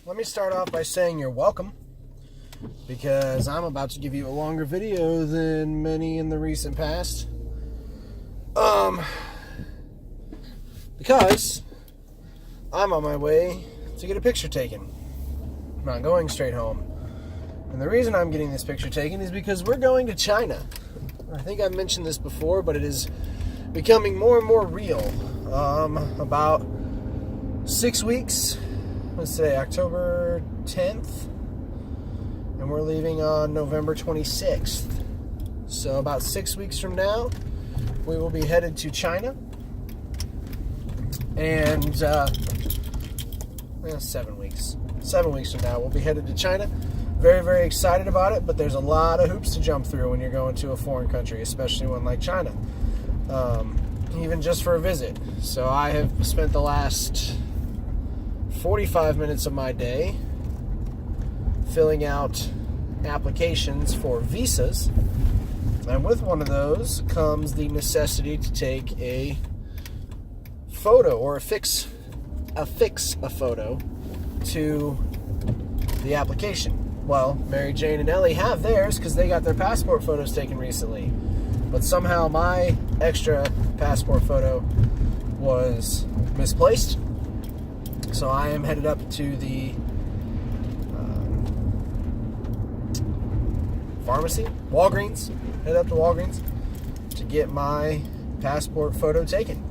let me start off by saying you're welcome, because I'm about to give you a longer video than many in the recent past. Because I'm on my way to get a picture taken. I'm not going straight home. And the reason I'm getting this picture taken is because we're going to China. I think I've mentioned this before, but it is becoming more and more real. About 6 weeks, let's say October 10th, and we're leaving on November 26th. So about 6 weeks from now, we will be headed to China. And 7 weeks. 7 weeks from now, we'll be headed to China. Very, very excited about it, but there's a lot of hoops to jump through when you're going to a foreign country, especially one like China. Even just for a visit. So I have spent the last 45 minutes of my day filling out applications for visas. And with one of those comes the necessity to take a photo or affix a photo to the application. Well, Mary Jane and Ellie have theirs because they got their passport photos taken recently. But somehow my extra passport photo was misplaced. So I am headed up to the pharmacy, Walgreens. Head up to Walgreens to get my passport photo taken.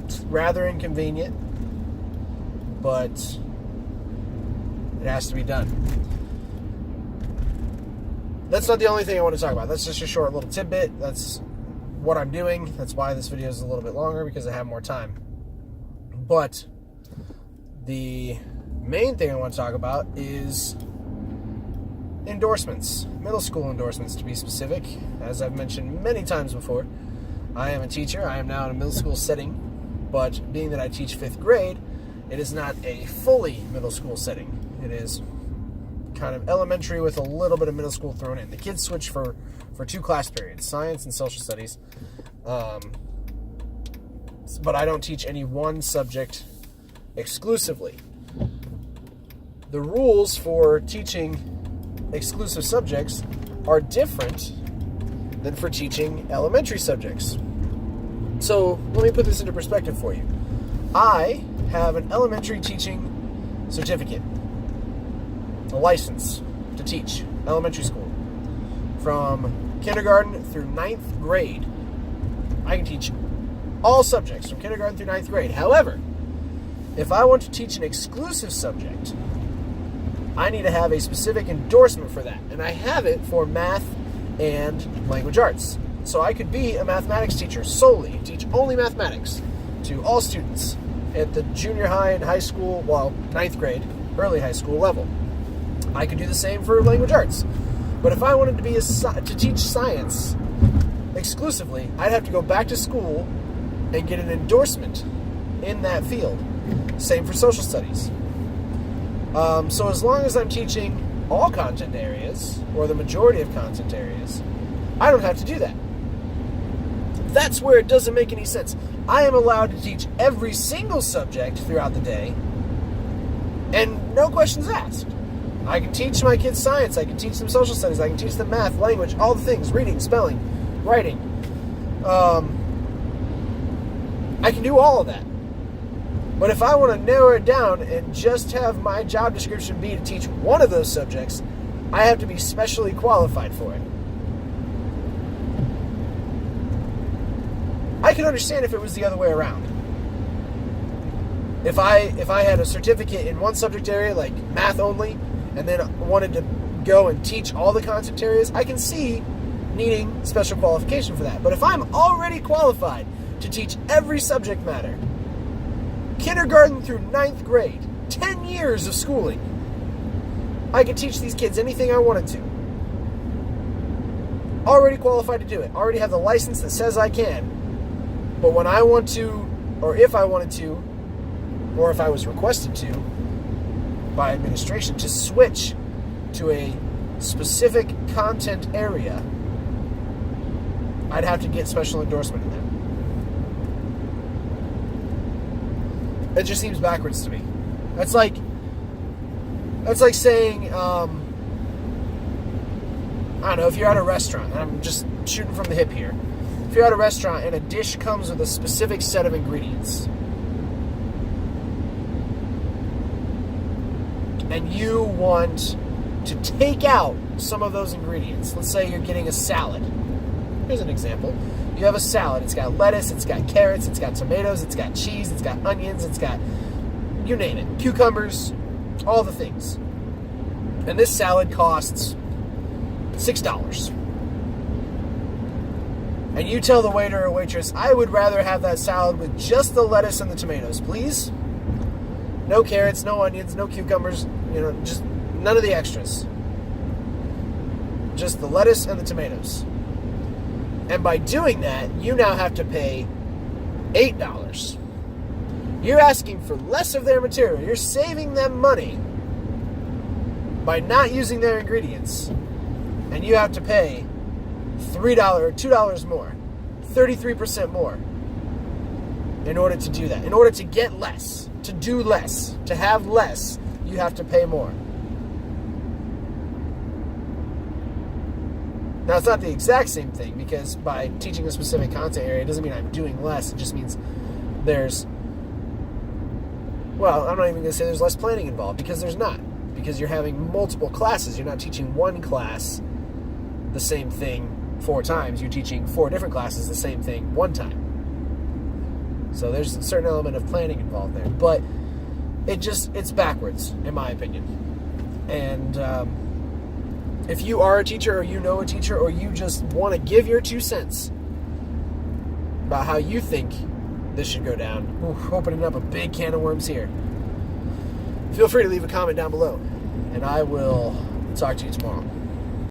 It's rather inconvenient, but it has to be done. That's not the only thing I want to talk about. That's just a short little tidbit. That's what I'm doing. That's why this video is a little bit longer, because I have more time. But the main thing I want to talk about is endorsements. Middle school endorsements, to be specific. As I've mentioned many times before, I am a teacher. I am now in a middle school setting. But being that I teach 5th grade, it is not a fully middle school setting. It is kind of elementary with a little bit of middle school thrown in. The kids switch for 2 class periods, science and social studies. But I don't teach any one subject exclusively. The rules for teaching exclusive subjects are different than for teaching elementary subjects. So let me put this into perspective for you. I have an elementary teaching certificate, a license to teach elementary school. From kindergarten through 9th grade, I can teach all subjects from kindergarten through 9th grade. However, if I want to teach an exclusive subject, I need to have a specific endorsement for that. And I have it for math and language arts. So I could be a mathematics teacher solely, teach only mathematics to all students at the junior high and high school, 9th grade, early high school level. I could do the same for language arts. But if I wanted to to teach science exclusively, I'd have to go back to school and get an endorsement in that field. Same for social studies. So as long as I'm teaching all content areas, or the majority of content areas, I don't have to do that. That's where it doesn't make any sense. I am allowed to teach every single subject throughout the day, and no questions asked. I can teach my kids science, I can teach them social studies, I can teach them math, language, all the things, reading, spelling, writing. I can do all of that. But if I want to narrow it down and just have my job description be to teach one of those subjects, I have to be specially qualified for it. I can understand if it was the other way around. If I had a certificate in one subject area, like math only, and then wanted to go and teach all the content areas, I can see needing special qualification for that. But if I'm already qualified to teach every subject matter, kindergarten through 9th grade, 10 years of schooling, I could teach these kids anything I wanted to. Already qualified to do it. Already have the license that says I can. But when I want to, or if I wanted to, or if I was requested to by administration to switch to a specific content area, I'd have to get special endorsement in It just seems backwards to me. That's like saying, I don't know, if you're at a restaurant, and I'm just shooting from the hip here. If you're at a restaurant and a dish comes with a specific set of ingredients, and you want to take out some of those ingredients. Let's say you're getting a salad. Here's an example. You have a salad. It's got lettuce, it's got carrots, it's got tomatoes, it's got cheese, it's got onions, it's got, you name it, cucumbers, all the things. And this salad costs $6. And you tell the waiter or waitress, I would rather have that salad with just the lettuce and the tomatoes, please. No carrots, no onions, no cucumbers, just none of the extras. Just the lettuce and the tomatoes. And by doing that, you now have to pay $8. You're asking for less of their material. You're saving them money by not using their ingredients. And you have to pay $3 or $2 more, 33% more in order to do that. In order to get less, to do less, to have less, you have to pay more. Now, it's not the exact same thing, because by teaching a specific content area, it doesn't mean I'm doing less. It just means there's, well, I'm not even going to say there's less planning involved, because there's not. Because you're having multiple classes. You're not teaching one class the same thing 4 times. You're teaching 4 different classes the same thing 1 time. So there's a certain element of planning involved there. But it's backwards, in my opinion. And if you are a teacher, or you know a teacher, or you just want to give your 2 cents about how you think this should go down, we're opening up a big can of worms here. Feel free to leave a comment down below, and I will talk to you tomorrow.